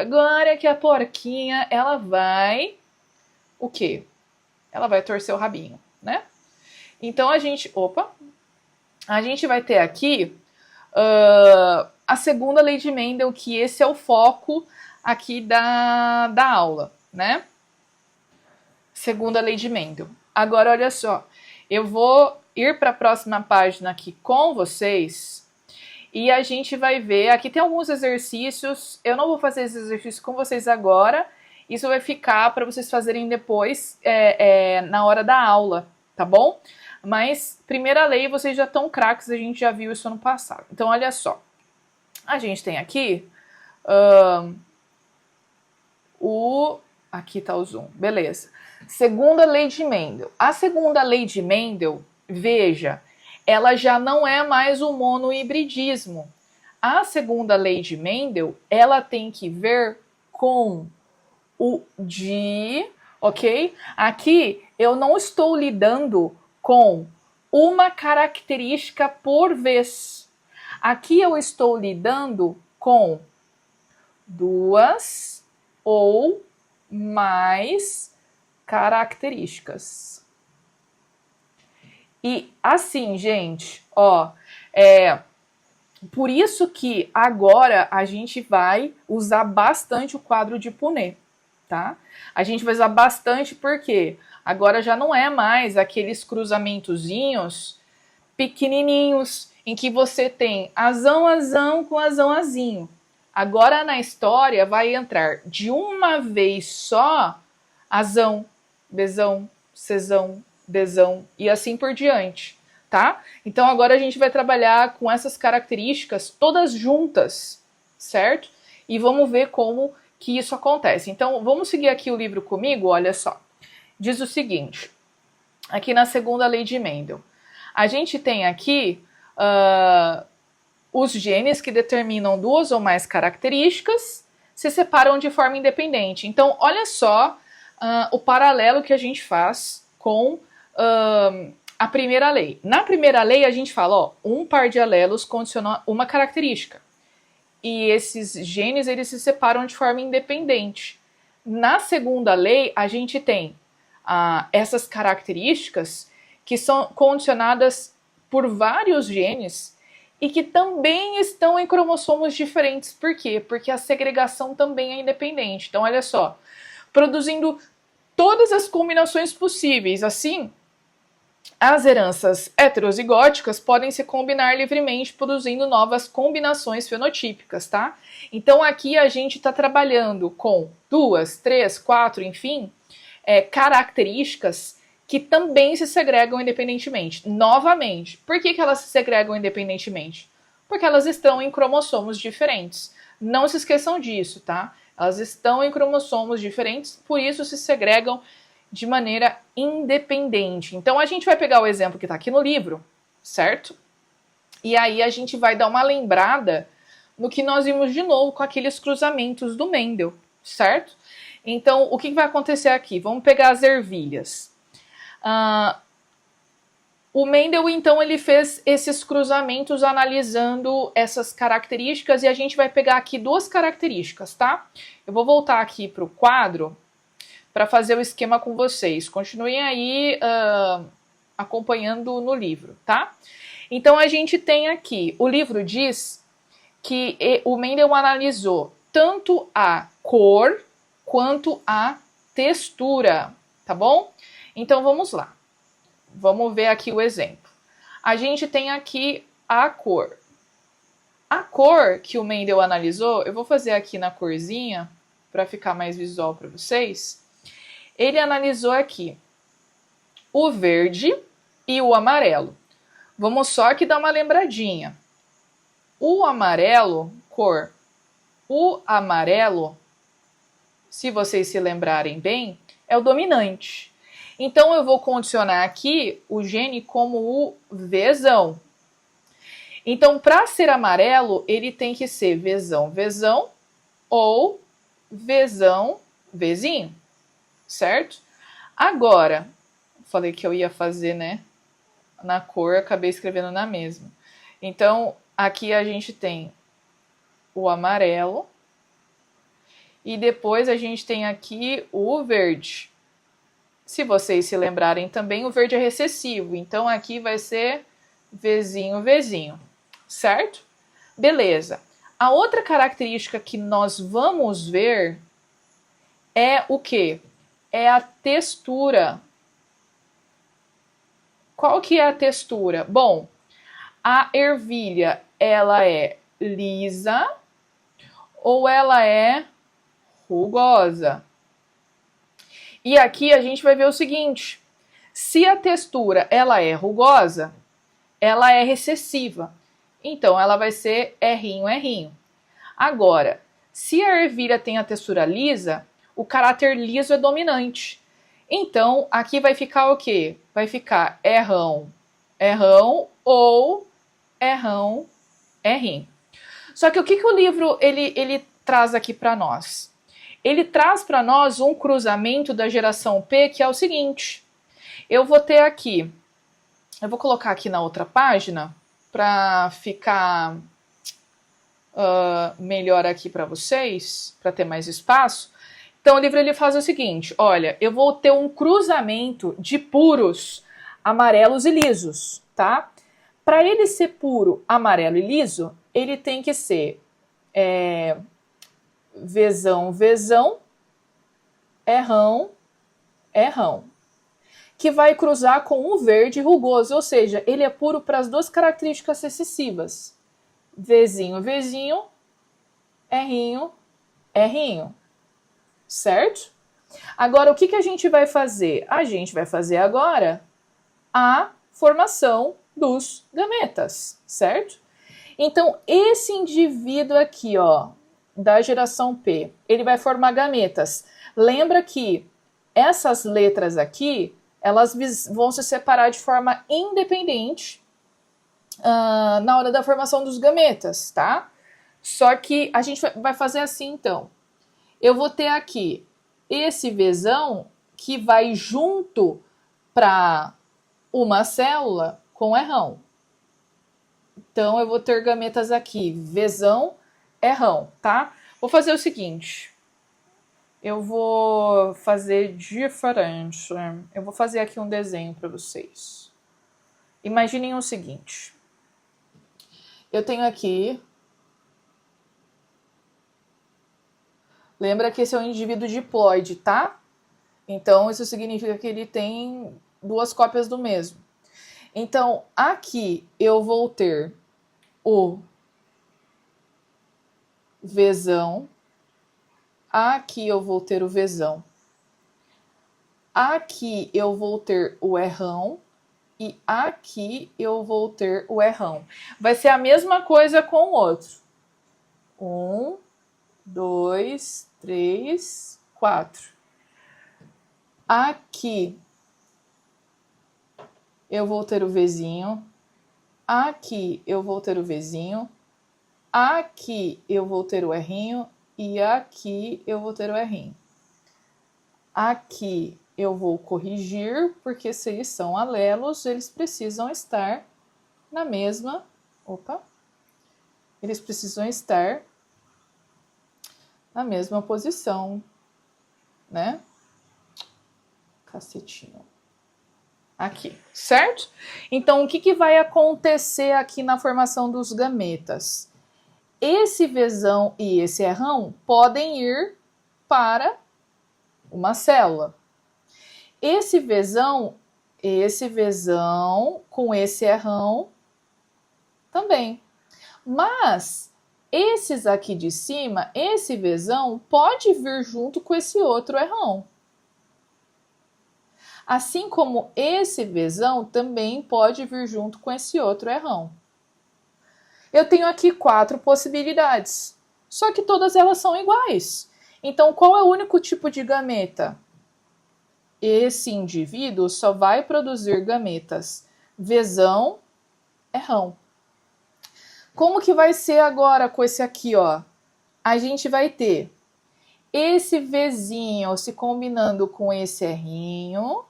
Agora que a porquinha, ela vai... O quê? Ela vai torcer o rabinho, né? Então a gente... Opa! A gente vai ter aqui a segunda lei de Mendel, que esse é o foco aqui da aula, né? Segunda lei de Mendel. Agora, olha só. Eu vou ir para a próxima página aqui com vocês e a gente vai ver. Aqui tem alguns exercícios. Eu não vou fazer esse exercício com vocês agora. Isso vai ficar para vocês fazerem depois, na hora da aula, tá bom? Mas, primeira lei, vocês já estão craques, a gente já viu isso ano passado. Então, olha só. A gente tem aqui aqui tá o zoom, beleza. Segunda lei de Mendel. A segunda lei de Mendel, veja, ela já não é mais o monohibridismo. A segunda lei de Mendel, ela tem que ver com o de, ok? Aqui eu não estou lidando com uma característica por vez. Aqui eu estou lidando com duas ou mais características. E assim, gente, ó, por isso que agora a gente vai usar bastante o quadro de Punnett, tá? A gente vai usar bastante porque agora já não é mais aqueles cruzamentozinhos pequenininhos em que você tem azão com azãozinho. Agora na história vai entrar de uma vez só azão, bezão, cezão, desão e assim por diante, tá? Então agora a gente vai trabalhar com essas características todas juntas, certo? E vamos ver como que isso acontece. Então vamos seguir aqui o livro comigo, olha só. Diz o seguinte, aqui na segunda lei de Mendel. A gente tem aqui os genes que determinam duas ou mais características se separam de forma independente. Então, olha só o paralelo que a gente faz com a primeira lei. Na primeira lei, a gente fala, ó, um par de alelos condiciona uma característica. E esses genes, eles se separam de forma independente. Na segunda lei, a gente tem essas características que são condicionadas por vários genes e que também estão em cromossomos diferentes. Por quê? Porque a segregação também é independente. Então, olha só, produzindo todas as combinações possíveis. Assim, as heranças heterozigóticas podem se combinar livremente, produzindo novas combinações fenotípicas, tá? Então, aqui a gente está trabalhando com 2, 3, 4, enfim, características que também se segregam independentemente. Novamente, por que elas se segregam independentemente? Porque elas estão em cromossomos diferentes. Não se esqueçam disso, tá? Elas estão em cromossomos diferentes, por isso se segregam de maneira independente. Então a gente vai pegar o exemplo que está aqui no livro, certo? E aí a gente vai dar uma lembrada no que nós vimos de novo com aqueles cruzamentos do Mendel, certo? Então o que vai acontecer aqui? Vamos pegar as ervilhas. O Mendel, então, ele fez esses cruzamentos analisando essas características e a gente vai pegar aqui duas características, tá? Eu vou voltar aqui para o quadro para fazer o esquema com vocês. Continuem aí acompanhando no livro, tá? Então, a gente tem aqui, o livro diz que o Mendel analisou tanto a cor quanto a textura, tá bom? Então, vamos lá. Vamos ver aqui o exemplo. A gente tem aqui a cor. A cor que o Mendel analisou, eu vou fazer aqui na corzinha, para ficar mais visual para vocês. Ele analisou aqui o verde e o amarelo. Vamos só aqui dar uma lembradinha. O amarelo, cor. O amarelo, se vocês se lembrarem bem, é o dominante. Então, eu vou condicionar aqui o gene como o Vzão. Então, para ser amarelo, ele tem que ser Vzão, Vzão ou Vzão, Vzinho, certo? Agora, falei que eu ia fazer, né, na cor, acabei escrevendo na mesma. Então, aqui a gente tem o amarelo E depois a gente tem aqui o verde. Se vocês se lembrarem também, o verde é recessivo. Então aqui vai ser Vzinho, Vzinho. Certo? Beleza. A outra característica que nós vamos ver é o quê? É a textura. Qual que é a textura? Bom, a ervilha, ela é lisa ou ela é rugosa? E aqui a gente vai ver o seguinte, se a textura ela é rugosa, ela é recessiva. Então ela vai ser errinho, errinho. Agora, se a ervilha tem a textura lisa, o caráter liso é dominante. Então aqui vai ficar o quê? Vai ficar errão, errão ou errão, errim. Só que o que o livro ele traz aqui para nós? Ele traz para nós um cruzamento da geração P que é o seguinte. Eu vou ter aqui, eu vou colocar aqui na outra página para ficar melhor aqui para vocês, para ter mais espaço. Então o livro ele faz o seguinte, olha, eu vou ter um cruzamento de puros amarelos e lisos, tá? Para ele ser puro, amarelo e liso, ele tem que ser Vzão, Vzão, errão, errão. Que vai cruzar com o verde rugoso, ou seja, ele é puro para as duas características recessivas. Vzinho, Vzinho, errinho, errinho. Certo? Agora, o que a gente vai fazer? A gente vai fazer agora a formação dos gametas, certo? Então, esse indivíduo aqui, ó, da geração P, ele vai formar gametas. Lembra que essas letras aqui, elas vão se separar de forma independente na hora da formação dos gametas, tá? Só que a gente vai fazer assim, então. Eu vou ter aqui esse Vzão que vai junto para uma célula com errão. Então, eu vou ter gametas aqui, Vzão, errão, tá? Vou fazer o seguinte. Eu vou fazer diferente. Eu vou fazer aqui um desenho para vocês. Imaginem o seguinte. Eu tenho aqui... Lembra que esse é um indivíduo diploide, tá? Então, isso significa que ele tem duas cópias do mesmo. Então, aqui eu vou ter o Vzão. Aqui eu vou ter o Vzão. Aqui eu vou ter o errão. E aqui eu vou ter o errão. Vai ser a mesma coisa com o outro. 1, 2, 3, 4. Aqui eu vou ter o Vzinho. Aqui eu vou ter o Vzinho. Aqui eu vou ter o errinho. E aqui eu vou ter o errinho. Aqui eu vou corrigir, porque se eles são alelos, eles precisam estar na mesma... Opa! Eles precisam estar na mesma posição, né? Cacetinho. Aqui, certo? Então, o que vai acontecer aqui na formação dos gametas? Esse Vzão e esse errão podem ir para uma célula. Esse Vzão com esse errão também. Mas esses aqui de cima, esse Vzão pode vir junto com esse outro errão. Assim como esse Vzão também pode vir junto com esse outro errão. Eu tenho aqui 4 possibilidades, só que todas elas são iguais. Então, qual é o único tipo de gameta? Esse indivíduo só vai produzir gametas Vzão, errão. Como que vai ser agora com esse aqui, ó? A gente vai ter esse Vzinho se combinando com esse errinho,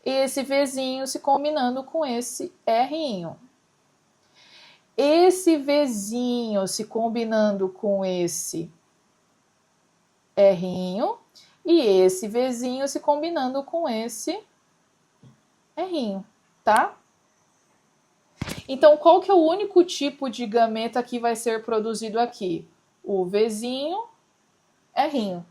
esse Vzinho se combinando com esse errinho. Esse Vzinho se combinando com esse Rzinho, e esse Vzinho se combinando com esse Rzinho, tá? Então, qual que é o único tipo de gameta que vai ser produzido aqui? O Vzinho, Rzinho.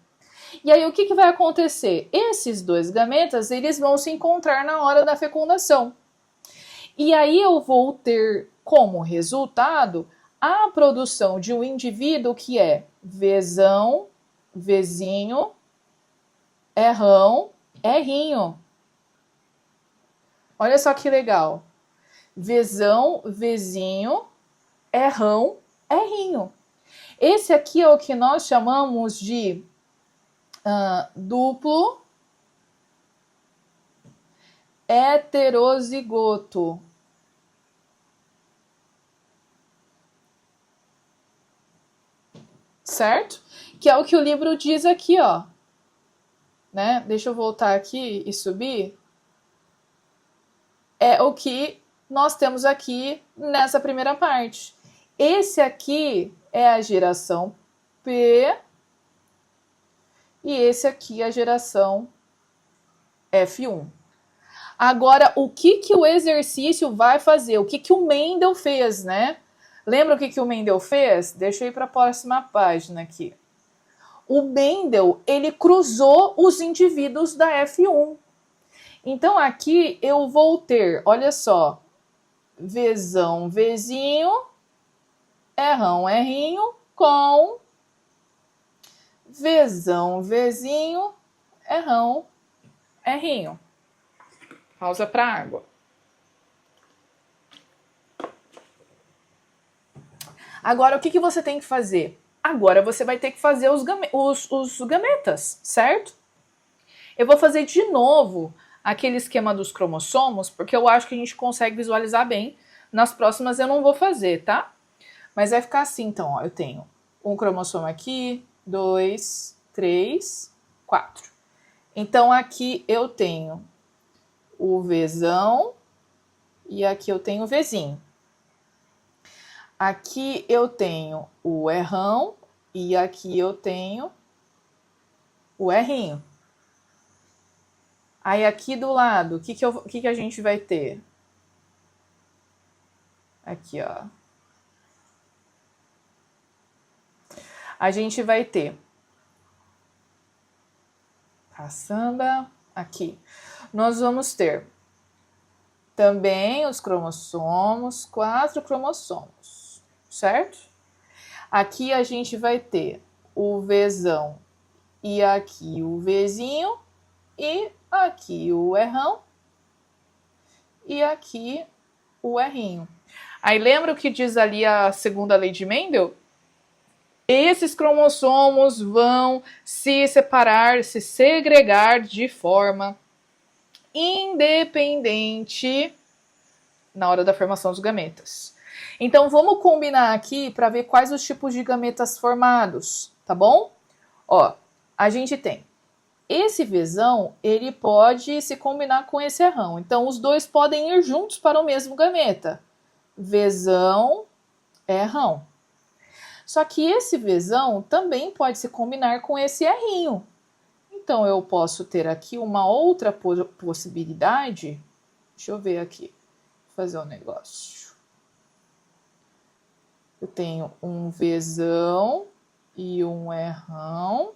E aí, o que vai acontecer? Esses dois gametas, eles vão se encontrar na hora da fecundação. E aí eu vou ter como resultado a produção de um indivíduo que é Vzão, Vzinho, Rrão, Rrinho. Olha só que legal. Vzão, Vzinho, Rrão, Rrinho. Esse aqui é o que nós chamamos de duplo heterozigoto. Certo? Que é o que o livro diz aqui, ó. Né? Deixa eu voltar aqui e subir. É o que nós temos aqui nessa primeira parte. Esse aqui é a geração P e esse aqui é a geração F1. Agora, o que o exercício vai fazer? O que o Mendel fez, né? Lembra o que o Mendel fez? Deixa eu ir para a próxima página aqui. O Mendel, ele cruzou os indivíduos da F1. Então, aqui eu vou ter, olha só, Vzão, Vzinho, Rrão, Rrinho, com Vzão, Vzinho, Rrão, Rrinho. Pausa para água. Agora, o que você tem que fazer? Agora você vai ter que fazer os gametas, certo? Eu vou fazer de novo aquele esquema dos cromossomos, porque eu acho que a gente consegue visualizar bem. Nas próximas eu não vou fazer, tá? Mas vai ficar assim, então, ó. Eu tenho um cromossomo aqui, 2, 3, 4. Então, aqui eu tenho o Vzão e aqui eu tenho o Vzinho. Aqui eu tenho o Rrão e aqui eu tenho o Rrinho. Aí aqui do lado, o que a gente vai ter? Aqui, ó. A gente vai ter caçamba aqui. Nós vamos ter também os cromossomos, 4 cromossomos, certo? Aqui a gente vai ter o Vzão e aqui o Vzinho e aqui o Rrão e aqui o Rrinho. Aí lembra o que diz ali a segunda lei de Mendel? Esses cromossomos vão se separar, se segregar de forma independente na hora da formação dos gametas. Então vamos combinar aqui para ver quais os tipos de gametas formados, tá bom? Ó, a gente tem esse Vzão, ele pode se combinar com esse Rrão. Então os dois podem ir juntos para o mesmo gameta. Vzão, Rrão. Só que esse Vzão também pode se combinar com esse Rrinho. Então, eu posso ter aqui uma outra possibilidade. Deixa eu ver aqui. Vou fazer um negócio. Eu tenho um Vzão e um Rrão.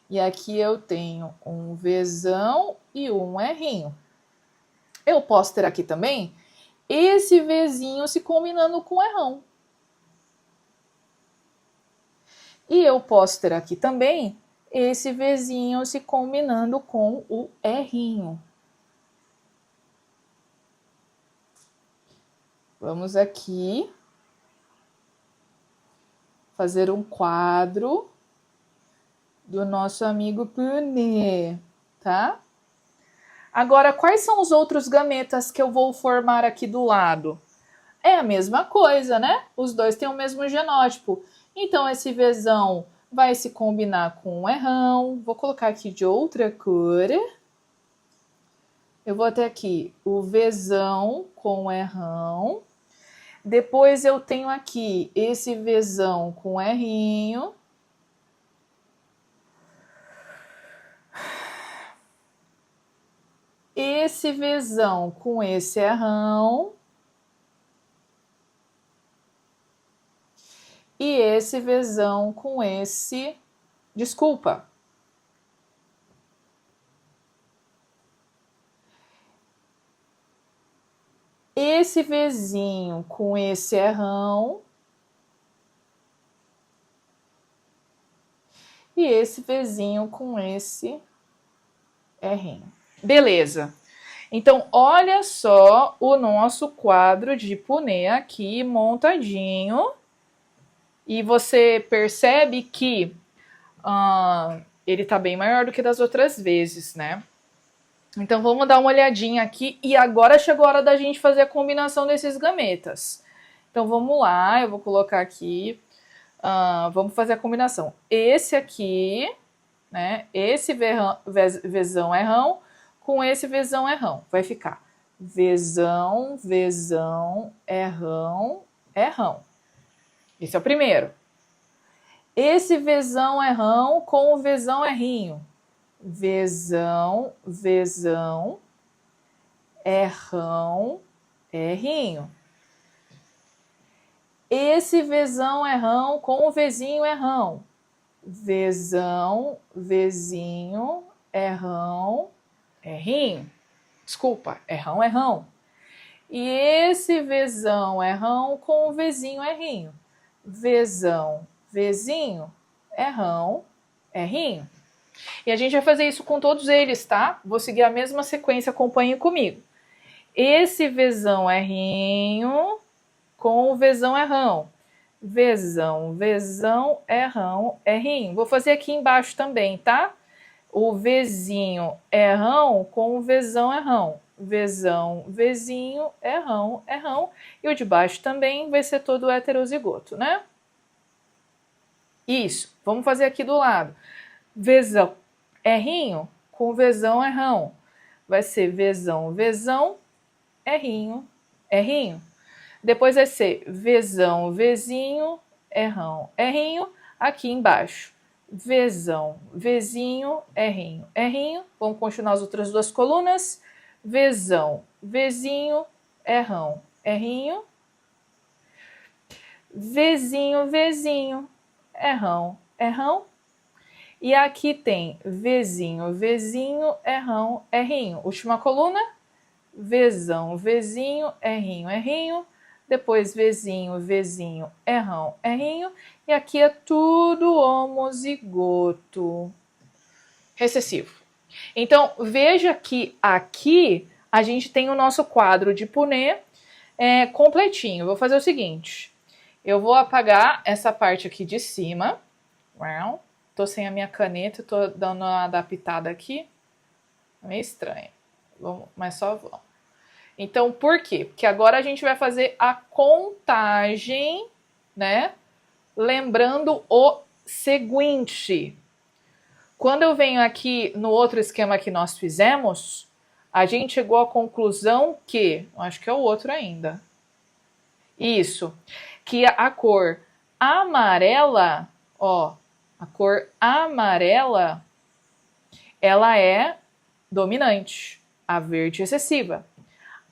E aqui eu tenho um Vzão e um Rrinho. Eu posso ter aqui também esse Vzinho se combinando com o Rrão. E eu posso ter aqui também esse Vzinho se combinando com o Rrinho. Vamos aqui fazer um quadro do nosso amigo Punnett, tá? Agora, quais são os outros gametas que eu vou formar aqui do lado? É a mesma coisa, né? Os dois têm o mesmo genótipo. Então, esse Vzão vai se combinar com o Rrão. Vou colocar aqui de outra cor. Eu vou ter aqui o Vzão com o Rrão. Depois eu tenho aqui esse Vzão com o Rrinho. esse Vzão com esse Rão. E esse Vzão com esse... Desculpa. Esse Vzinho com esse Rão. E esse Vzinho com esse R'inho. Beleza. Então, olha só o nosso quadro de Punet aqui montadinho. E você percebe que ele está bem maior do que das outras vezes, né? Então, vamos dar uma olhadinha aqui. E agora chegou a hora da gente fazer a combinação desses gametas. Então, vamos lá. Eu vou colocar aqui. Vamos fazer a combinação. Esse aqui, né? Esse Vzão Rão com esse Vzão Rão. Vai ficar Vzão, Vzão, Rão, Rão. Esse é o primeiro. Esse Vzão Rão com o Vzão R'inho. Vzão, Vzão, Rão, R'inho. Esse Vzão Rão com o Vzinho Rão. Vzão, Vzinho, Rão, R'inho. Desculpa, Rão, Rão. E esse Vzão Rão com o Vzinho R'inho. Vzão, Vzinho, Rão, R'inho. E a gente vai fazer isso com todos eles, tá? Vou seguir a mesma sequência, acompanhe comigo. Esse Vzão R'inho com o Vzão Rão. Vzão, Vzão, Rão, R'inho. Vou fazer aqui embaixo também, tá? O Vzinho Rão com o Vzão Rão. Vzão, Vzinho, Rão, Rão. E o de baixo também vai ser todo heterozigoto, né? Isso. Vamos fazer aqui do lado. Vzão R'inho com Vzão Rão. Vai ser Vzão, Vzão, R'inho, R'inho. Depois vai ser Vzão, Vzinho, Rão, R'inho. Aqui embaixo. Vzão, Vzinho, R'inho, R'inho. Vamos continuar as outras duas colunas. Vzão, Vzinho, Rão, R'inho. Vzinho, Vzinho, Rão, Rão. E aqui tem Vzinho, Vzinho, Rão, R'inho. Última coluna. Vzão, Vzinho, R'inho, R'inho. Depois Vzinho, Vzinho, Rão, R'inho. E aqui é tudo homozigoto recessivo. Então, veja que aqui a gente tem o nosso quadro de Punet completinho. Vou fazer o seguinte. Eu vou apagar essa parte aqui de cima. Tô sem a minha caneta, tô dando uma adaptada aqui. É meio estranho. Mas só vamos. Então, por quê? Porque agora a gente vai fazer a contagem, né? Lembrando o seguinte. Quando eu venho aqui no outro esquema que nós fizemos, a gente chegou à conclusão que... Acho que é o outro ainda. Isso. Que a cor amarela, ó... A cor amarela, ela é dominante. A verde recessiva.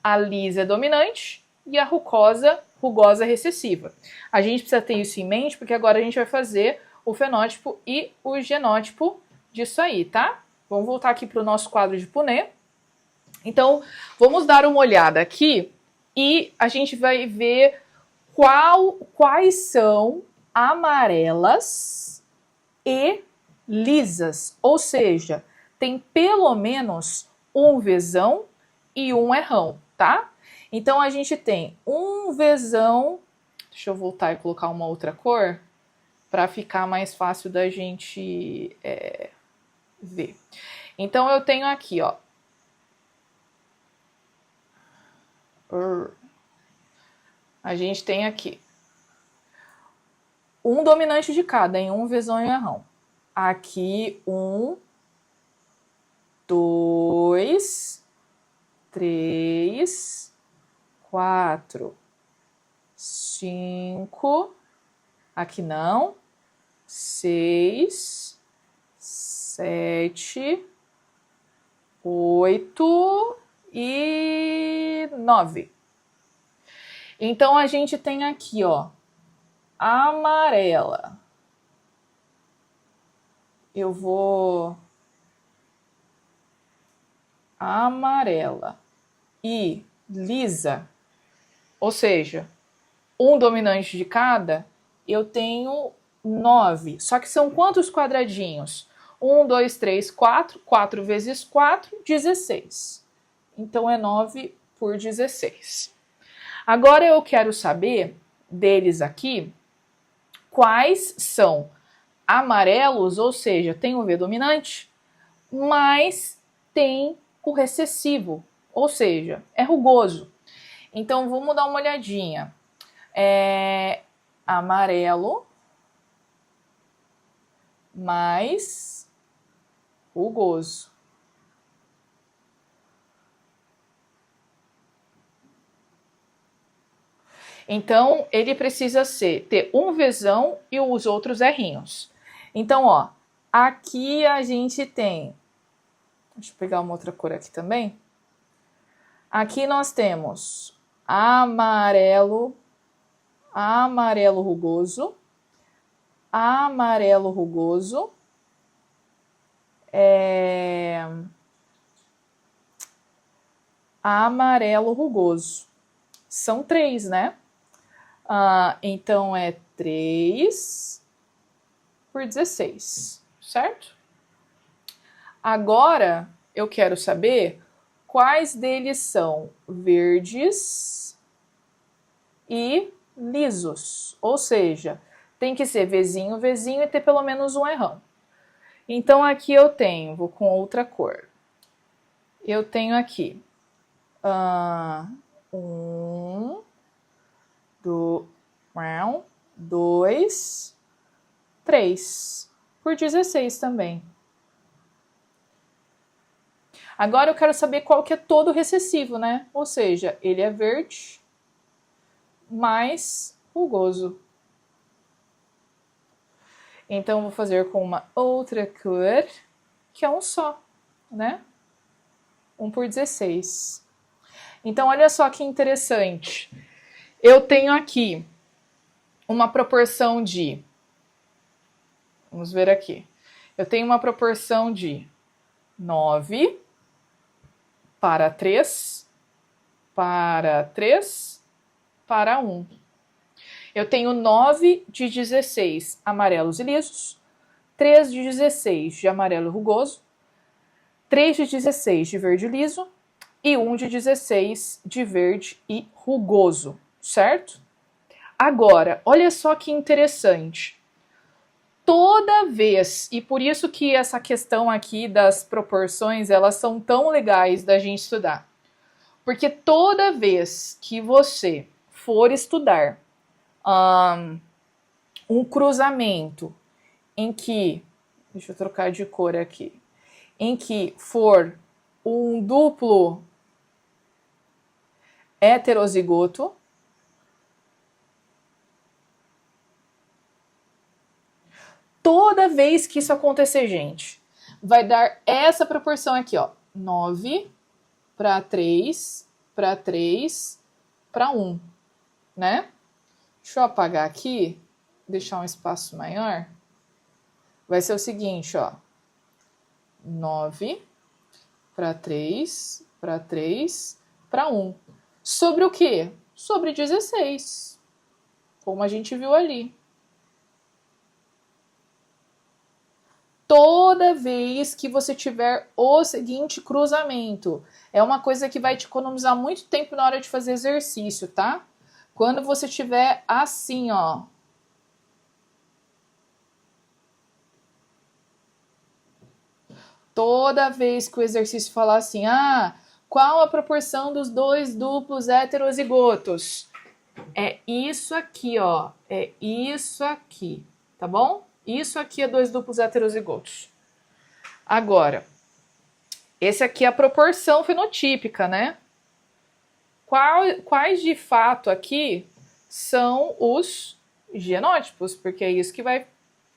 A lisa é dominante e a rugosa recessiva. A gente precisa ter isso em mente porque agora a gente vai fazer o fenótipo e o genótipo disso aí, tá? Vamos voltar aqui para o nosso quadro de Punet. Então, vamos dar uma olhada aqui e a gente vai ver quais são amarelas e lisas. Ou seja, tem pelo menos um Vzão e um Rão, tá? Então, a gente tem um Vzão... Deixa eu voltar e colocar uma outra cor para ficar mais fácil da gente ver. Então, eu tenho aqui, ó. A gente tem aqui um dominante de cada, em um Vzão e um Rão. Aqui, 1, 2, 3, 4, 5, aqui não, 6, 7, 8 e 9. Então, a gente tem aqui, ó, amarela. Eu vou... amarela e lisa, ou seja, um dominante de cada, eu tenho 9. Só que são quantos quadradinhos? 1, 2, 3, 4. 4 vezes 4, 16. Então, é 9 por 16. Agora, eu quero saber deles aqui quais são amarelos, ou seja, tem o V dominante, mas tem o recessivo, ou seja, é rugoso. Então, vamos dar uma olhadinha. Amarelo mais rugoso. Então, ele precisa ter um Vzão e os outros Rinhos. Então, ó, aqui a gente tem... Deixa eu pegar uma outra cor aqui também. Aqui nós temos amarelo, amarelo rugoso, amarelo rugoso, amarelo rugoso. São 3, né? Então, é 3 por 16, certo? Agora, eu quero saber quais deles são verdes e lisos. Ou seja, tem que ser Vzinho, Vzinho e ter pelo menos um errão. Então, aqui eu tenho, vou com outra cor. Eu tenho aqui 1, 2, 3 por 16 também. Agora eu quero saber qual que é todo recessivo, né? Ou seja, ele é verde mais rugoso. Então, vou fazer com uma outra cor, que é um só, né? 1 por 16. Então, olha só que interessante. Eu tenho aqui uma proporção de... Vamos ver aqui. Eu tenho uma proporção de 9 para 3, para 3, para 1. Eu tenho 9 de 16 amarelos e lisos, 3 de 16 de amarelo rugoso, 3 de 16 de verde liso e 1 de 16 de verde e rugoso, certo? Agora, olha só que interessante. Toda vez, e por isso que essa questão aqui das proporções, elas são tão legais da gente estudar. Porque toda vez que você for estudar um cruzamento em que, deixa eu trocar de cor aqui, em que for um duplo heterozigoto, toda vez que isso acontecer, gente, vai dar essa proporção aqui, ó. 9 para 3, para 3, para 1, né? Deixa eu apagar aqui, deixar um espaço maior. Vai ser o seguinte, ó. 9 para 3, para 3, para 1. Sobre o quê? Sobre 16, como a gente viu ali. Toda vez que você tiver o seguinte cruzamento, é uma coisa que vai te economizar muito tempo na hora de fazer exercício, tá? Quando você tiver assim, ó. Toda vez que o exercício falar assim, qual a proporção dos dois duplos heterozigotos? É isso aqui, ó. É isso aqui, tá bom? Isso aqui é dois duplos heterozigotos. Agora, esse aqui é a proporção fenotípica, né? Quais de fato aqui são os genótipos? Porque é isso que vai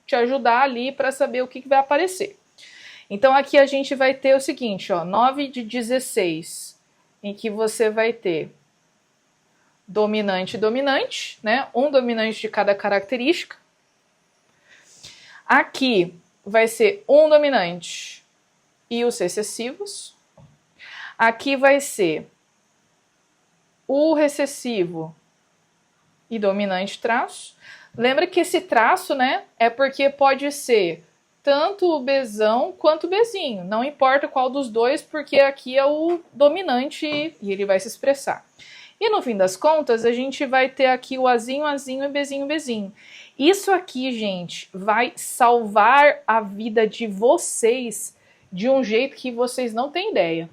te ajudar ali para saber o que vai aparecer. Então, aqui a gente vai ter o seguinte, ó, 9 de 16 em que você vai ter dominante e dominante, né? Um dominante de cada característica. Aqui vai ser um dominante e os recessivos. Aqui vai ser o recessivo e dominante traço. Lembra que esse traço, né, é porque pode ser tanto o Bzão quanto o Bzinho. Não importa qual dos dois, porque aqui é o dominante e ele vai se expressar. E no fim das contas, a gente vai ter aqui o Azinho, Azinho e Bzinho, Bzinho. Isso aqui, gente, vai salvar a vida de vocês de um jeito que vocês não têm ideia,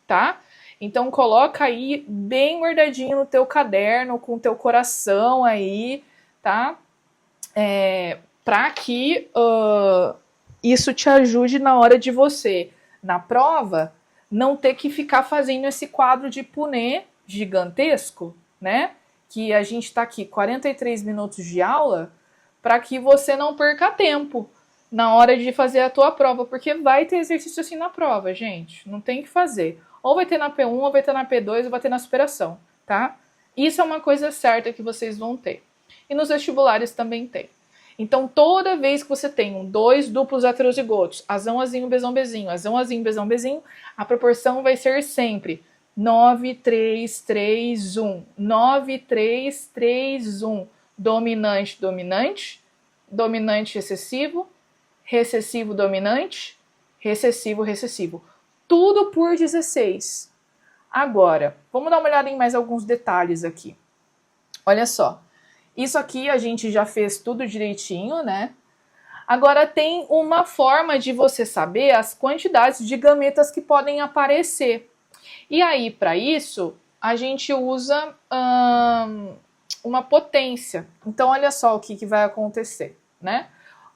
tá? Então coloca aí bem guardadinho no teu caderno, com o teu coração aí, tá? Para que isso te ajude na hora de você, na prova, não ter que ficar fazendo esse quadro de punê gigantesco, né? Que a gente tá aqui 43 minutos de aula para que você não perca tempo na hora de fazer a tua prova, porque vai ter exercício assim na prova, gente. Não tem que fazer. Ou vai ter na P1, ou vai ter na P2, ou vai ter na superação, tá? Isso é uma coisa certa que vocês vão ter. E nos vestibulares também tem. Então, toda vez que você tem dois duplos heterozigotos, azão, azinho, bezão, bezinho, azão, azinho, bezão, bezinho, a proporção vai ser sempre 9, 3, 3, 1. 9, 3, 3, 1. Dominante, dominante. Dominante, recessivo. Recessivo, dominante. Recessivo, recessivo. Tudo por 16. Agora, vamos dar uma olhada em mais alguns detalhes aqui. Olha só. Isso aqui a gente já fez tudo direitinho, né? Agora tem uma forma de você saber as quantidades de gametas que podem aparecer. E aí, para isso, a gente usa uma potência. Então, olha só o que vai acontecer, né?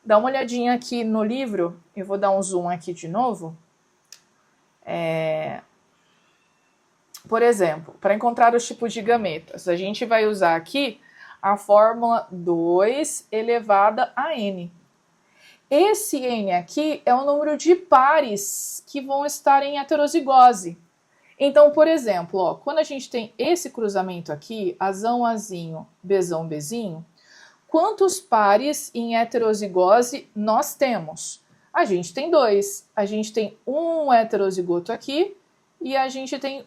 Dá uma olhadinha aqui no livro. Eu vou dar um zoom aqui de novo. Por exemplo, para encontrar os tipos de gametas, a gente vai usar aqui a fórmula 2 elevada a n. Esse n aqui é o número de pares que vão estar em heterozigose. Então, por exemplo, ó, quando a gente tem esse cruzamento aqui, azão, azinho, bezão, bezinho, quantos pares em heterozigose nós temos? A gente tem 2. A gente tem um heterozigoto aqui e a gente tem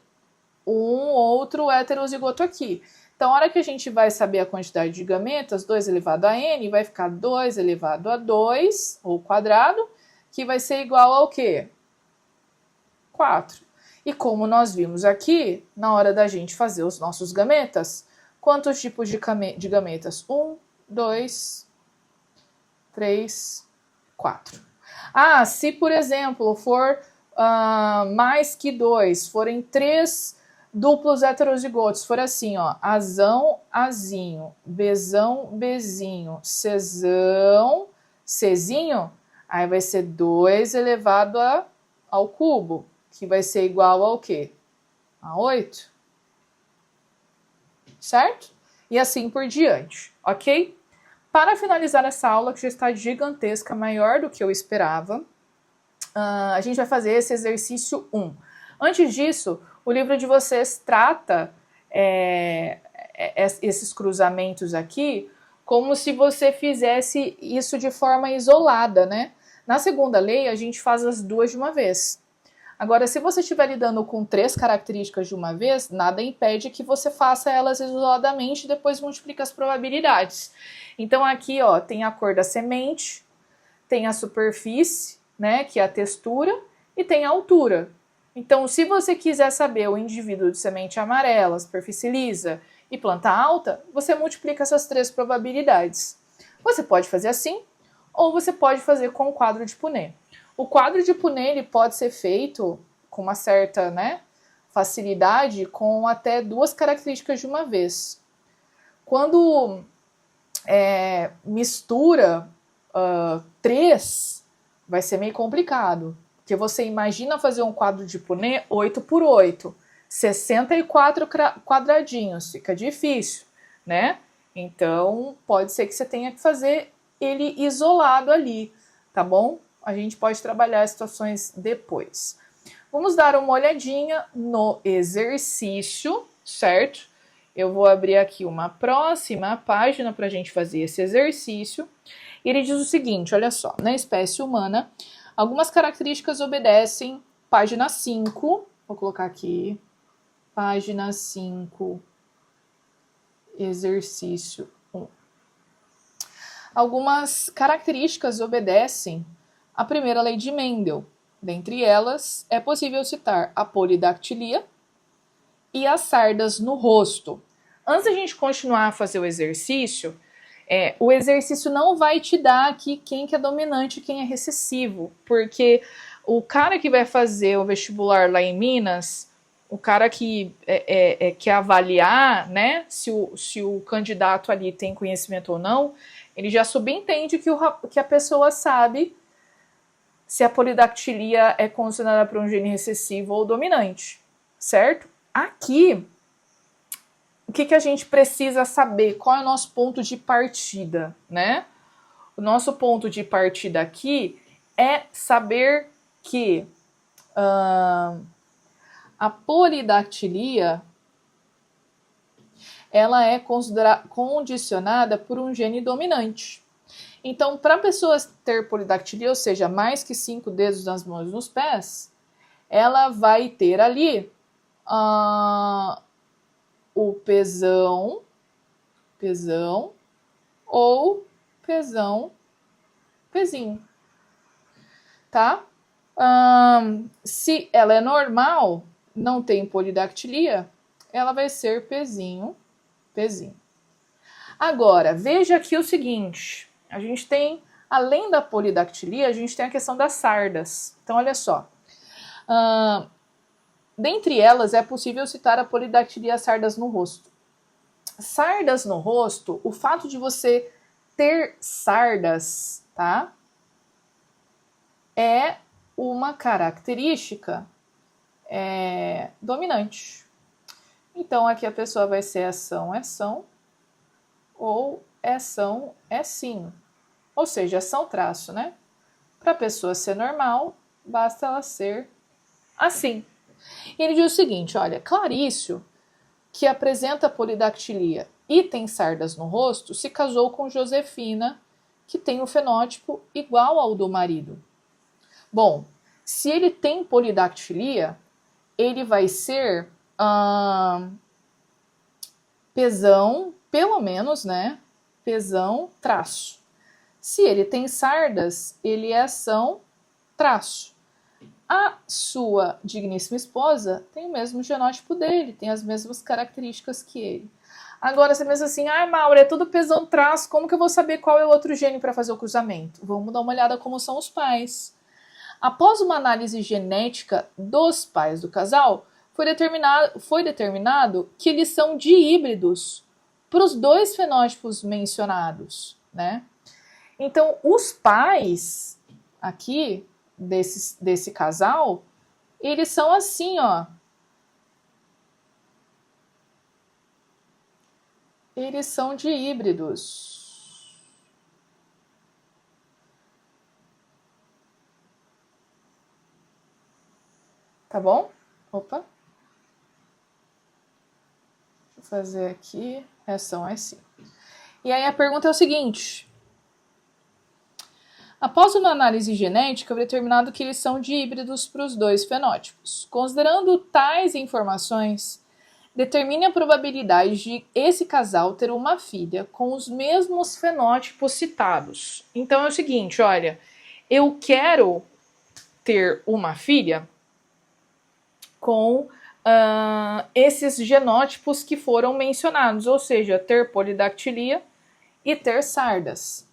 um outro heterozigoto aqui. Então, a hora que a gente vai saber a quantidade de gametas, 2 elevado a n, vai ficar 2 elevado a 2, ou quadrado, que vai ser igual ao quê? 4. E como nós vimos aqui, na hora da gente fazer os nossos gametas, quantos tipos de gametas? 1, 2, 3, 4. Ah, se por exemplo for mais que 2, forem 3 duplos heterozigotos, for assim, ó, azão, azinho, bezão, bezinho, czão, czinho, aí vai ser 2 elevado ao cubo, que vai ser igual ao quê? A 8. Certo? E assim por diante, ok? Para finalizar essa aula, que já está gigantesca, maior do que eu esperava, a gente vai fazer esse exercício 1. Antes disso, o livro de vocês trata esses cruzamentos aqui como se você fizesse isso de forma isolada, né? Na segunda lei, a gente faz as duas de uma vez. Agora, se você estiver lidando com 3 características de uma vez, nada impede que você faça elas isoladamente e depois multiplique as probabilidades. Então, aqui, ó, tem a cor da semente, tem a superfície, né, que é a textura, e tem a altura. Então, se você quiser saber o indivíduo de semente amarela, superfície lisa e planta alta, você multiplica essas 3 probabilidades. Você pode fazer assim, ou você pode fazer com o quadro de Punnett. O quadro de Punnett ele pode ser feito com uma certa, né, facilidade com até 2 características de uma vez. Quando mistura 3, vai ser meio complicado. Porque você imagina fazer um quadro de Punnett 8 por 8, 64 quadradinhos, fica difícil, né? Então, pode ser que você tenha que fazer ele isolado ali, tá bom? A gente pode trabalhar as situações depois. Vamos dar uma olhadinha no exercício, certo? Eu vou abrir aqui uma próxima página para a gente fazer esse exercício. Ele diz o seguinte, olha só, na espécie humana, algumas características obedecem, página 5, vou colocar aqui, página 5, exercício 1. Algumas características obedecem à primeira lei de Mendel. Dentre elas, é possível citar a polidactilia e as sardas no rosto. Antes da gente continuar a fazer o exercício não vai te dar aqui quem que é dominante e quem é recessivo, porque o cara que vai fazer o vestibular lá em Minas, o cara que quer avaliar, né, se o candidato ali tem conhecimento ou não, ele já subentende que a pessoa sabe se a polidactilia é considerada para um gene recessivo ou dominante, certo? Aqui, o que a gente precisa saber? Qual é o nosso ponto de partida, né? O nosso ponto de partida aqui é saber que a polidactilia ela é condicionada por um gene dominante. Então, para a pessoa ter polidactilia, ou seja, mais que 5 dedos nas mãos e nos pés, ela vai ter ali o pesão ou pezinho, tá? Se ela é normal, não tem polidactilia, ela vai ser pezinho. Agora, veja aqui o seguinte, a gente tem, além da polidactilia, a gente tem a questão das sardas. Então, olha só. Dentre elas, é possível citar a polidactilia e as sardas no rosto. Sardas no rosto, o fato de você ter sardas, tá? É uma característica dominante. Então, aqui a pessoa vai ser ação, ou é sim. Ou seja, ação-traço, né? Para a pessoa ser normal, basta ela ser assim. E ele diz o seguinte, olha, Clarício, que apresenta polidactilia e tem sardas no rosto, se casou com Josefina, que tem um fenótipo igual ao do marido. Bom, se ele tem polidactilia, ele vai ser pesão, pelo menos, né? Pesão, traço. Se ele tem sardas, ele é ação, traço. A sua digníssima esposa tem o mesmo genótipo dele, tem as mesmas características que ele. Agora você pensa assim, Maura, é tudo pesão, traço, como que eu vou saber qual é o outro gene para fazer o cruzamento? Vamos dar uma olhada como são os pais. Após uma análise genética dos pais do casal, foi determinado que eles são díbridos para os dois fenótipos mencionados, né? Então, os pais aqui desse casal, eles são assim, ó. Eles são díbridos. Tá bom? Opa. Deixa eu fazer aqui. São assim. E aí a pergunta é o seguinte. Após uma análise genética, foi determinado que eles são díbridos para os dois fenótipos. Considerando tais informações, determine a probabilidade de esse casal ter uma filha com os mesmos fenótipos citados. Então é o seguinte, olha, eu quero ter uma filha com esses genótipos que foram mencionados, ou seja, ter polidactilia e ter sardas.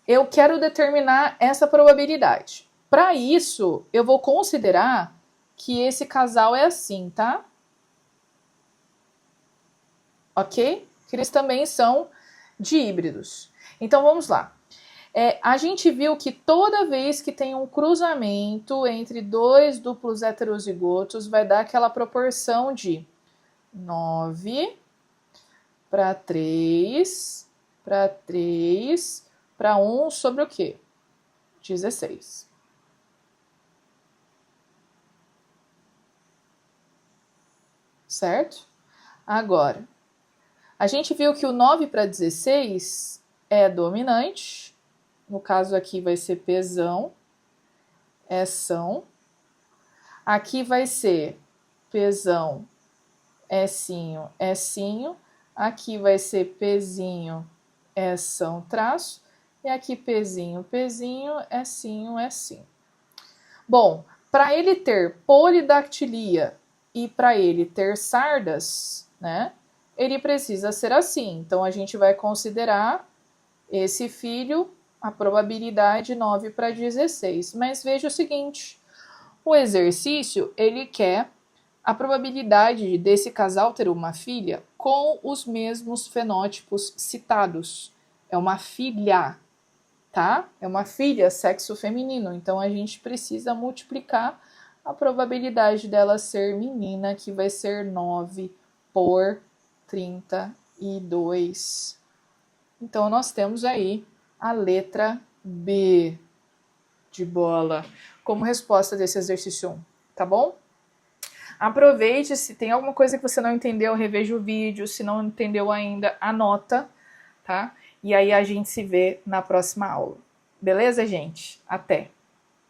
Eu quero determinar essa probabilidade. Para isso, eu vou considerar que esse casal é assim, tá? Ok? Que eles também são díbridos. Então, vamos lá. A gente viu que toda vez que tem um cruzamento entre dois duplos heterozigotos, vai dar aquela proporção de 9 para 3 para 1 sobre o quê? 16. certo? Agora, a gente viu que o 9 para 16 é dominante, no caso aqui vai ser Pzão, Eção. Aqui vai ser Pzão, Essinho, Essinho. Aqui vai ser Pzinho, Eção, traço. E aqui Pzinho, Pzinho, Essinho, Essinho. Bom, para ele ter polidactilia e para ele ter sardas, né, ele precisa ser assim. Então, a gente vai considerar esse filho a probabilidade 9 para 16. Mas veja o seguinte, o exercício, ele quer a probabilidade desse casal ter uma filha com os mesmos fenótipos citados. É uma filha, tá? É uma filha, sexo feminino. Então, a gente precisa multiplicar a probabilidade dela ser menina, que vai ser 9 por 32. Então, nós temos aí a letra B de bola como resposta desse exercício 1, tá bom? Aproveite, se tem alguma coisa que você não entendeu, reveja o vídeo, se não entendeu ainda, anota, tá? E aí a gente se vê na próxima aula. Beleza, gente? Até!